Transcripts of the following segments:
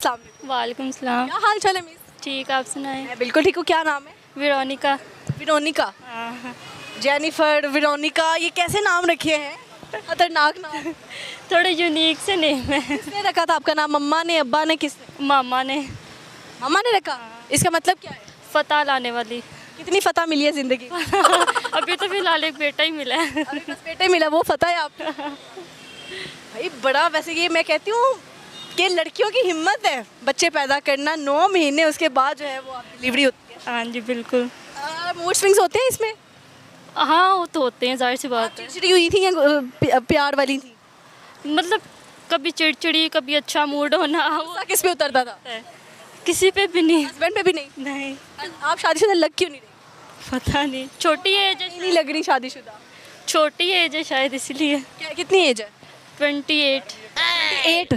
अस्सलाम वालेकुम। वालेकुम सलाम। क्या हाल चाल है मिस? ठीक, आप सुनाएं। मैं बिल्कुल ठीक हूँ। क्या नाम है? वेरोनिका। वेरोनिका, जेनिफर, वेरोनिका, ये कैसे नाम रखे हैं? खतरनाक नाम। थोड़े यूनिक से नेम है। किसने रखा था आपका नाम? मम्मा ने, अब्बा ने, किसने? मामा ने। मम्मा ने रखा। इसका मतलब क्या है? फतह लाने वाली। कितनी फतह मिली है जिंदगी? अभी तो फिलहाल एक बेटा ही मिला है। अभी बस बेटा ही मिला, वो फतह है आपको? भाई बड़ा, वैसे ये मैं कहती हूँ कि लड़कियों की हिम्मत है बच्चे पैदा करना। 9 महीने उसके बाद जो है वो डिलीवरी होती है। हाँ जी बिल्कुल। मूड स्विंग्स होते हैं इसमें? हाँ वो तो होते हैं, जाहिर सी बात है। चिड़चिड़ी हुई थी या प्यार वाली थी? मतलब कभी चिड़चिड़ी, कभी अच्छा मूड होना, वो गुस्सा किस पे उतरता था? है। किसी पे भी नहीं। हस्बैंड पे भी नहीं? नहीं, आप शादीशुदा लग क्यों नहीं रही? पता नहीं, छोटी एज है। नहीं लग रही शादीशुदा? छोटी एज है शायद इसलिए। कितनी एज है? 28। 8?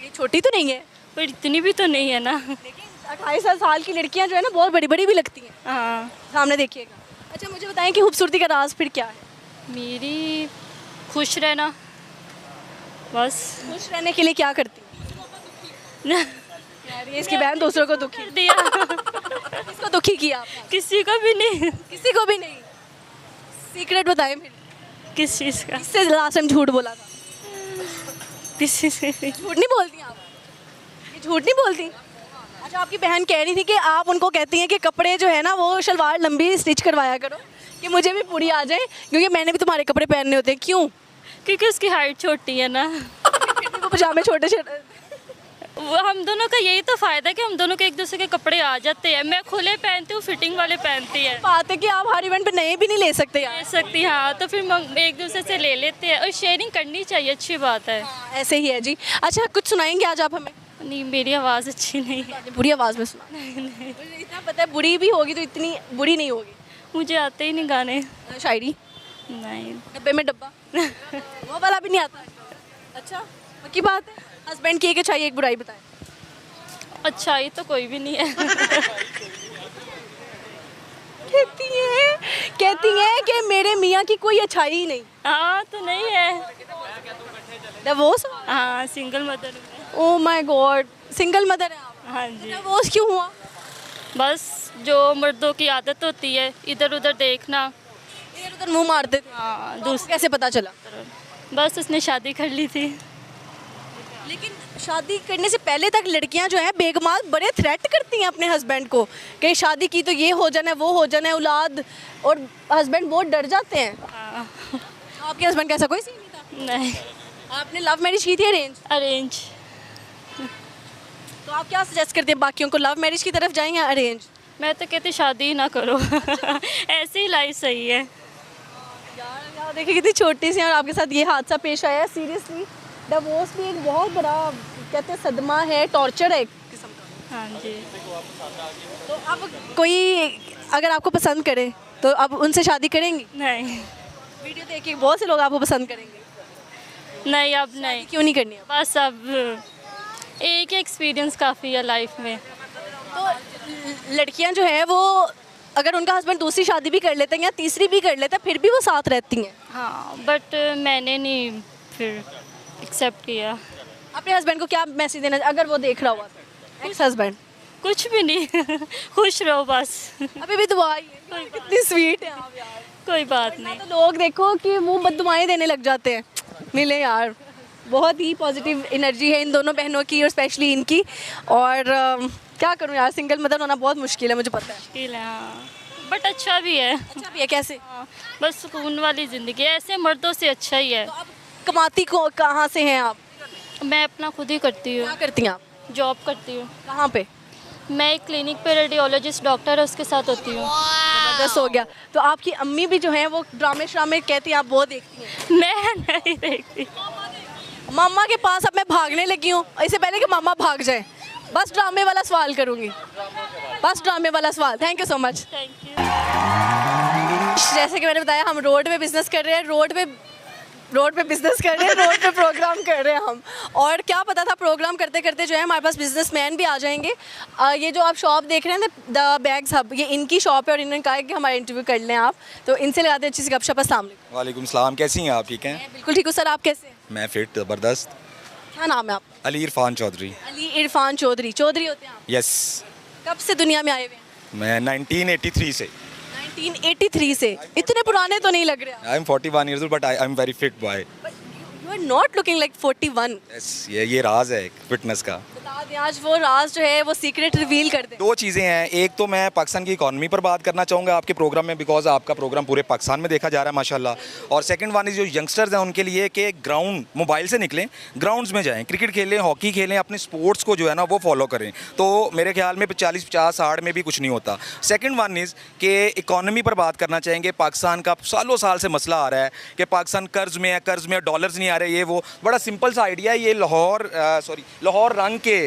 ये छोटी तो नहीं है, पर इतनी भी तो नहीं है ना। लेकिन 28 साल की लड़कियां जो है ना बहुत बड़ी बड़ी भी लगती हैं। हाँ। सामने देखिएगा। अच्छा मुझे बताएं कि खूबसूरती का राज फिर क्या है? मेरी खुश रहना, बस। खुश रहने के लिए क्या करती हैं? यार ये इसकी बहन दूसरों को दुखी, कर दिया। किसको दुखी किया आपने? किसी को भी नहीं। किसी को भी नहीं। सीक्रेट बताएं फिर, किस चीज़ का? किससे लास्ट टाइम झूठ बोला था? किसी से भी। झूठ नहीं बोलती आप? ये झूठ नहीं बोलती? अच्छा आपकी बहन कह रही थी कि आप उनको कहती हैं कि कपड़े जो है ना वो शलवार लंबी स्टिच करवाया करो कि मुझे भी पूरी आ जाए, क्योंकि मैंने भी तुम्हारे कपड़े पहनने होते हैं। क्यों? क्योंकि उसकी हाइट छोटी है ना। फिर भी वो पजामे छोटे छोटे। वो हम दोनों का यही तो फ़ायदा है कि हम दोनों के एक दूसरे के कपड़े आ जाते हैं। मैं खुले पहनती हूँ, फिटिंग वाले पहनती है। बात है कि आप हर इवेंट पे नए भी नहीं ले सकते ले यार। सकती, हाँ, तो फिर हम एक दूसरे से ले लेते हैं और शेयरिंग करनी चाहिए, अच्छी बात है। ऐसे ही है जी। अच्छा कुछ सुनाएंगे आज आप हमें? नहीं, मेरी आवाज़ अच्छी नहीं है। बुरी आवाज़ में सुना। मुझे इतना पता है बुरी भी होगी तो इतनी बुरी नहीं होगी। मुझे आते ही नहीं गाने। शायरी? नहीं। डब्बे में डब्बा वो वाला भी नहीं आता? अच्छा पक्की बात है। हस्बैंड की एक अच्छाई एक बुराई बताएं। अच्छाई तो कोई भी नहीं है। कहती हैं कि मेरे मियाँ की कोई अच्छाई ही नहीं। हाँ तो नहीं है। डिवोर्स? हाँ, सिंगल मदर हूँ मैं। Oh my God, single mother है आप? हाँ जी। डिवोर्स क्यों हुआ? बस जो मर्दों की आदत होती है, इधर उधर देखना। इधर उधर मुंह मारते थे। हाँ, तो आपको कैसे पता चला? बस उसने शादी कर ली थी। लेकिन शादी करने से पहले तक लड़कियां जो हैं बेगमाल बड़े थ्रेट करती हैं अपने हस्बैंड को कि शादी की तो ये हो जाना है, वो हो जाना है, औलाद, और हस्बैंड बहुत डर जाते हैं। हाँ। आपके हस्बैंड का ऐसा कोई सीन नहीं था? नहीं, आपने लव मैरिज की थी अरेंज? अरेंज। तो आप क्या सजेस्ट करते हैं बाकियों को, लव मैरिज की तरफ जाएं या अरेंज? मैं तो कहती शादी ही ना करो। ऐसी ही लाइफ सही है। यार देखिए कितनी छोटी सी हैं और आपके साथ ये हादसा पेश आया है। सीरियसली डिवोर्स भी एक बहुत बड़ा कहते हैं सदमा है, टॉर्चर है एक किस्म का। हाँ जी। तो अब कोई अगर आपको पसंद करे तो अब उनसे शादी करेंगी? नहीं, वीडियो देख के बहुत से लोग आपको पसंद करेंगे। नहीं अब नहीं। क्यों नहीं करनी? बस अब एक ही एक्सपीरियंस काफ़ी है लाइफ में। तो लड़कियां जो है वो अगर उनका हस्बैंड दूसरी शादी भी कर लेते हैं या तीसरी भी कर लेते हैं फिर भी वो साथ रहती हैं। हाँ, बट मैंने नहीं फिर एक्सेप्ट किया। अपने हस्बैंड को क्या मैसेज देना अगर वो देख रहा हुआ तो? एक्स हस्बैंड कुछ भी नहीं। खुश रहो बस। अभी भी दुआ ही है। कितनी स्वीट है आप यार। कोई बात नहीं। तो लोग देखो कि वो बददुआएं देने लग जाते हैं। मिले यार, बहुत ही पॉजिटिव एनर्जी है इन दोनों बहनों की और स्पेशली इनकी। और क्या करूं यार, सिंगल मदर होना बहुत मुश्किल है, मुझे पता है। मुश्किल है हाँ, बट अच्छा भी है। अच्छा भी है? कैसे? हाँ, बस सुकून वाली ज़िंदगी है, ऐसे मर्दों से अच्छा ही है। तो अब कमाती को कहाँ से हैं आप? मैं अपना खुद ही करती क्या हूँ, करती हैं आप? जॉब करती हूँ। कहाँ पे? मैं एक क्लिनिक पे रेडियोलॉजिस्ट डॉक्टर है उसके साथ होती हूँ। जबरदस्त हो गया। तो आपकी अम्मी भी जो है वो ड्रामे श्रामे कहती हैं, आप वो देखती हैं? मैं नहीं देखती। मामा के पास अब मैं भागने लगी हूँ, इससे पहले कि मामा भाग जाए बस ड्रामे वाला सवाल करूँगी, बस ड्रामे वाला सवाल। Thank you so much. Thank you. जैसे कि मैंने बताया हम रोड पे बिजनेस कर रहे हैं, रोड पे बिजनेस कर रहे हैं, रोड पे प्रोग्राम कर रहे हैं हम। और क्या पता था प्रोग्राम करते करते जो है हमारे पास बिजनेसमैन भी आ जाएंगे। ये जो आप शॉप देख रहे हैं ना, द बैग्स हब, ये इनकी शॉप है और इन्होंने कहा है कि हमारा इंटरव्यू कर लें आप, तो इनसे लगाते अच्छी सी गपशप। अस्सलाम वालेकुम। वालेकुम सलाम, कैसी हैं आप? ठीक हैं? मैं बिल्कुल ठीक हूँ सर, आप कैसे हैं? मैं फिट ज़बरदस्त। क्या नाम है आपका? अली इरफान चौधरी। अली इरफान चौधरी। चौधरी होते हैं आप? यस, कब से दुनिया में आए हुए हैं? मैं 1983 से। 1983 से। इतने पुराने तो नहीं लग रहे आप। I am 41 years old, but I am very fit boy. You are not looking like 41। Yes, ये राज है फिटनेस का। बता दें आज वो राज जो है वो सीक्रेट रिवील कर दें। दो चीज़ें हैं, एक तो मैं पाकिस्तान की इकॉनमी पर बात करना चाहूँगा आपके प्रोग्राम में, बिकॉज आपका प्रोग्राम पूरे पाकिस्तान में देखा जा रहा है माशाल्लाह। और सेकंड वन इज जो यंगस्टर्स हैं उनके लिए कि ग्राउंड मोबाइल से निकलें, ग्राउंड्स में जाएं, क्रिकेट खेलें, हॉकी खेलें, अपने स्पोर्ट्स को जो है ना वो फॉलो करें। तो मेरे ख्याल में 40, 50, 60 में भी कुछ नहीं होता। सेकेंड वन इज़ कि इकॉनमी पर बात करना चाहेंगे। पाकिस्तान का सालों साल से मसला आ रहा है कि पाकिस्तान कर्ज में है, कर्ज में डॉलर्स नहीं आ रहे, ये वो। बड़ा सिंपल सा आइडिया है ये। लाहौर रंग के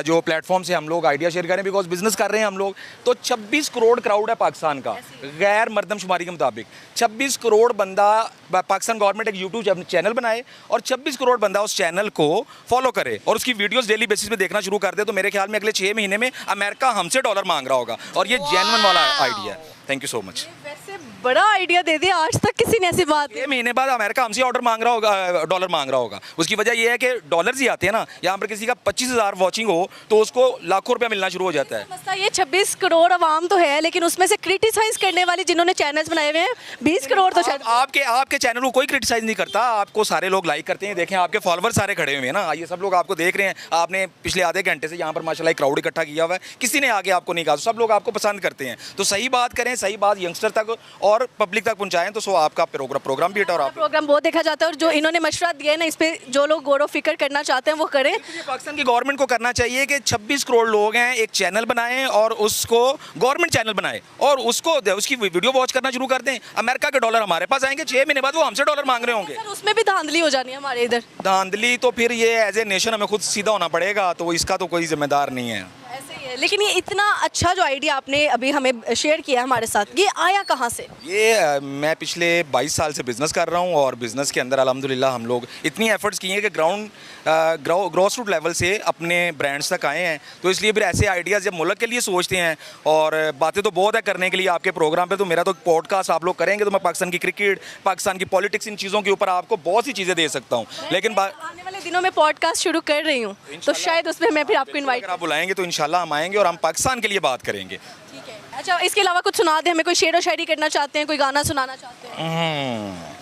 जो प्लेटफॉर्म से हम लोग आइडिया शेयर करें, बिकॉज बिजनेस कर रहे हैं हम लोग। तो 26 करोड़ क्राउड है पाकिस्तान का, गैर मरदमशुमारी के मुताबिक 26 करोड़ बंदा। पाकिस्तान गवर्नमेंट एक यूट्यूब चैनल बनाए और 26 करोड़ बंदा उस चैनल को फॉलो करे और उसकी वीडियोस डेली बेसिस पे देखना शुरू कर दे। तो मेरे ख्याल में अगले 6 महीने में अमेरिका हमसे डॉलर मांग रहा होगा, और ये जेन्युइन वाला आइडिया है। Thank you so much. वैसे बड़ा आइडिया दे दिया, आज तक किसी ने ऐसी बात 6 महीने बाद अमेरिका हमसे ऑर्डर मांग रहा होगा, डॉलर मांग रहा होगा। उसकी वजह यह है कि डॉलर्स ही आते हैं ना। यहाँ पर किसी का 25,000 वॉचिंग हो तो उसको लाखों रुपया मिलना शुरू हो जाता है। मसला ये 26 करोड़ आवाम तो है, लेकिन उसमें से क्रिटिसाइज करने वाले जिन्होंने चैनल्स बनाए हुए हैं 20 करोड़ तो शायद। आपके चैनल को कोई क्रिटिसाइज नहीं करता, आपको सारे लोग लाइक करते हैं। देखें आपके फॉलोअर सारे खड़े हुए हैं ना, ये सब लोग आपको देख रहे हैं। आपने पिछले आधे घंटे से यहाँ पर माशाल्लाह क्राउड इकट्ठा किया हुआ है, किसी ने आगे आपको नहीं कहा, सब लोग आपको पसंद करते हैं। तो सही बात करें, सही बात यंगस्टर तक और पब्लिक तक पहुँचाएं, तो सो आपका प्रोग्राम भी है। और आप प्रोग्राम बहुत देखा जाता है, और जो इन्होंने मशवरा दिया है ना, इस पे जो लोग गौर फिक्र करना चाहते हैं वो करें। पाकिस्तान की गवर्नमेंट को करना चाहिए कि 26 करोड़ लोग हैं, एक चैनल बनाएं और उसको गवर्नमेंट चैनल बनाएं और उसकी वीडियो वॉच करना शुरू कर दें। अमेरिका के डॉलर हमारे पास आएंगे, 6 महीने बाद वो हमसे डॉलर मांग रहे होंगे। सर उसमें भी धांधली हो जानी है हमारे इधर। धांधली तो फिर ये एज ए नेशन हमें खुद सीधा होना पड़ेगा, तो इसका तो कोई जिम्मेदार नहीं है। ऐसे ही है। लेकिन ये इतना अच्छा जो आइडिया आपने अभी हमें शेयर किया हमारे साथ, ये आया कहाँ से? ये मैं पिछले 22 साल से बिज़नेस कर रहा हूँ और बिज़नेस के अंदर अल्हम्दुलिल्लाह हम लोग इतनी एफर्ट्स किए हैं कि ग्रॉस रूट लेवल से अपने ब्रांड्स तक आए हैं। तो इसलिए फिर ऐसे आइडियाज़ जब मुल्क के लिए सोचते हैं, और बातें तो बहुत है करने के लिए आपके प्रोग्राम पे। तो मेरा तो पॉडकास्ट आप लोग करेंगे तो मैं पाकिस्तान की क्रिकेट, पाकिस्तान की पॉलिटिक्स, इन चीज़ों के ऊपर आपको बहुत सी चीज़ें दे सकता हूँ। लेकिन आने वाले दिनों में पॉडकास्ट शुरू कर रही हूँ, तो शायद उसमें मैं फिर आपको इन्वाइट। अगर आप बुलाएंगे तो इंशाल्लाह हम आएंगे और हम पाकिस्तान के लिए बात करेंगे। ठीक है। अच्छा, इसके अलावा कुछ सुना दें हमें, कोई शेर व शायरी करना चाहते हैं, कोई गाना सुनाना चाहते हैं?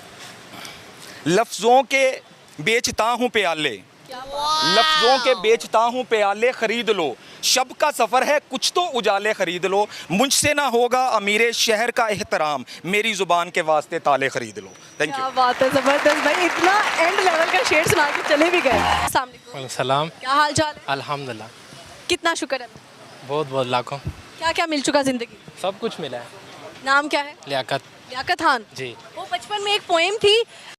लफ्ज़ों के बेचता हूँ प्याले, लफ्ज़ों के बेचता हूँ प्याले, खरीद लो। शब का सफ़र है कुछ तो उजाले, खरीद लो। मुझसे ना होगा अमीरे शहर का एहतराम, मेरी ज़ुबान के वास्ते ताले खरीद लो। Thank you. क्या बात है, ज़बरदस्त भाई, इतना एंड लेवल का शेर सुना के चले भी गए। अस्सलाम वालेकुम। सलाम। क्या हाल चाल है? अल्हम्दुलिल्लाह। कितना शुक्र है। बहुत बहुत लाखों। क्या क्या मिल चुका ज़िंदगी? सब कुछ मिला है। नाम क्या है? लियाकत। लियाकत खान जी। वो बचपन में एक पोएम थी,